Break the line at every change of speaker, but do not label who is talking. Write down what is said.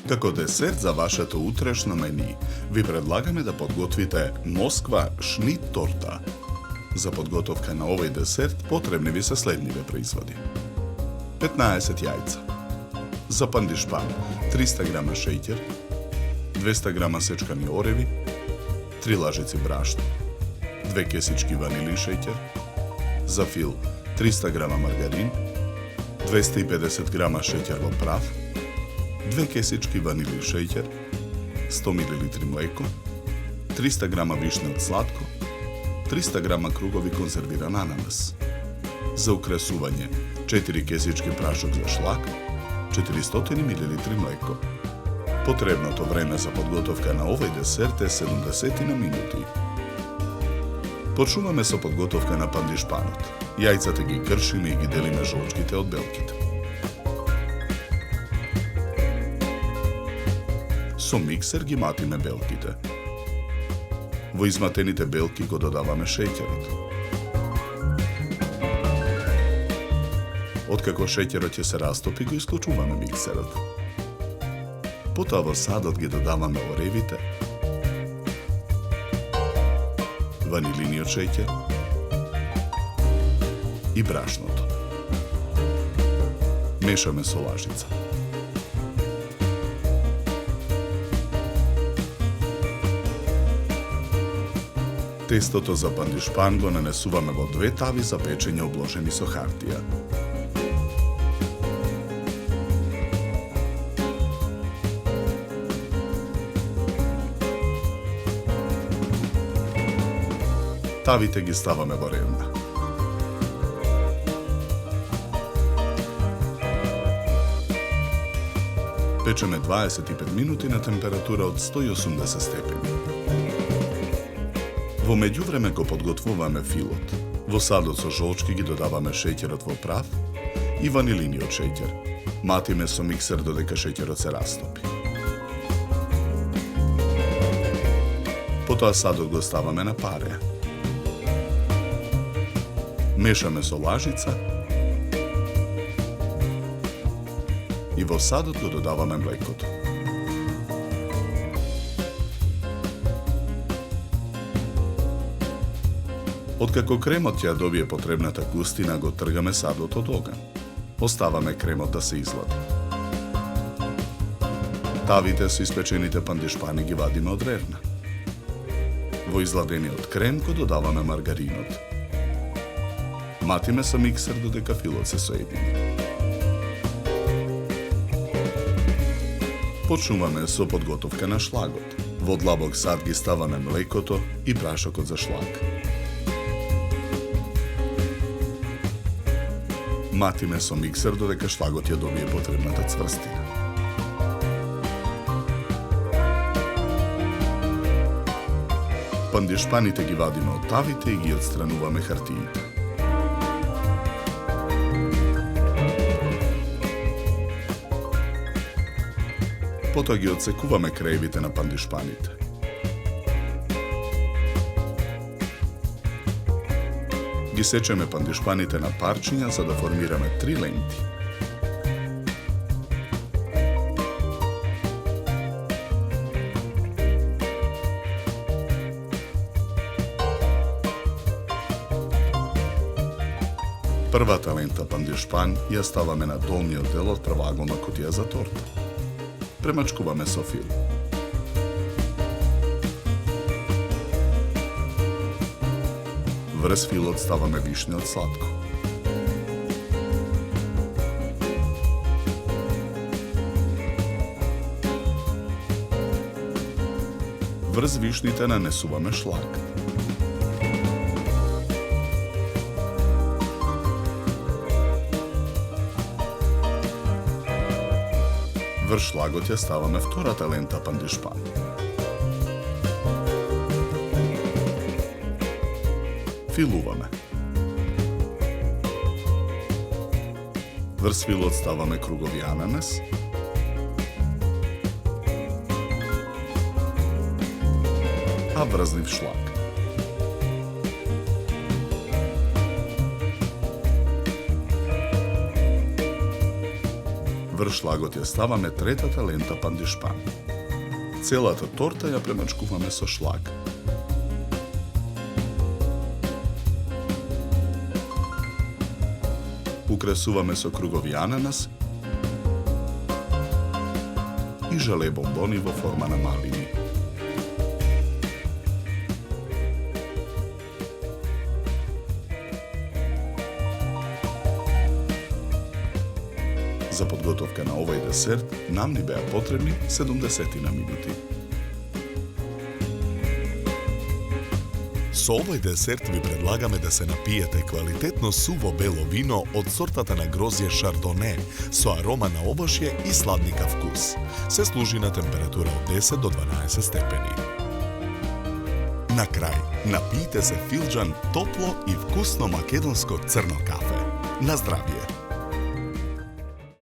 Како десерт за вашето утрешно мени, ви предлагаме да подготвите Москва шнит торта. За подготовка на овој десерт потребни ви се следниве производи. 15 јајца. За пандишпан 300 грама шеќер, 200 грама сечкани ореви, 3 лажици брашно, 2 кесички ванилин шеќер, за фил 300 грама маргарин, 250 грама шеќер во прав, 2 кесички ванилин шеќер, 100 мл млеко, 300 грама вишнет сладко, 300 грама кругови конзервиран ананас. За украсување 4 кесички прашок за шлак, 400 мл млеко. Потребното време за подготовка на овој десерт е 70 минути. Почнуваме со подготовка на пандишпанот. Јајцата ги кршиме и ги делиме жолчките од белките. Со миксер ги матиме белките. Во изматените белки го додаваме шеќерот. Откако шеќерот ќе се растопи, го исклучуваме миксерот. Потоа во садот ги додаваме оревите, ванилиниот шеќер и брашното. Мешаме со лажица. Тестото за пандишпан го нанесуваме во 2 тави за печење обложени со хартија. Тавите ги ставаме во редна. Печеме 25 минути на температура од 180 степени. Во меѓувреме го подготвуваме филот. Во садот со жолчки ги додаваме шеќерот во прав и ванилиниот шеќер. Матиме со миксер додека шеќерот се растопи. Потоа садот го ставаме на паре. Мешаме со лажица и во садот го додаваме млекото. Откако кремот ќе добие потребната густина, го тргаме садот од оган. Оставаме кремот да се излади. Тавите со испечените пандишпани ги вадиме од рерна. Во изладениот крем го додаваме маргаринот. Матиме со миксер додека филот се соедини. Почнуваме со подготовка на шлагот. Во длабок сад ги ставаме млекото и прашокот за шлаг. Матиме со миксер додека шлагот ја добие потребната цврстина. Пандишпаните ги вадиме од тавите и ги отстрануваме хартиите. Потоа ги отсекуваме краевите на пандишпаните. Ги сечеме пандишпаните на парчиња за да формираме 3 ленти. Првата лента пандишпан ја ставаме на долниот дел од правоаголна кутија за торта. Премачкуваме со фил. Врз филот ставаме вишнеот сладко. Врз вишните нанесуваме шлак. Врз шлагот ја ставаме втората лента пандишпан. Филуваме. Врз филот ставаме кругови ананас. А врзнив шлак. Врз шлагот ја ставаме третата лента пандишпан. Целата торта ја премачкуваме со шлаг. Украсуваме со кругови ананас и желе бомбони во форма на малини. За подготовка на овој десерт нам ни беа потребни 70 минути.
Со овој десерт ви предлагаме да се напиете квалитетно суво бело вино од сортата на грозје Шардоне со арома на овошје и сладникав вкус. Се служи на температура од 10 до 12 степени. На крај, напијте се филџан топло и вкусно македонско црно кафе. На здравје!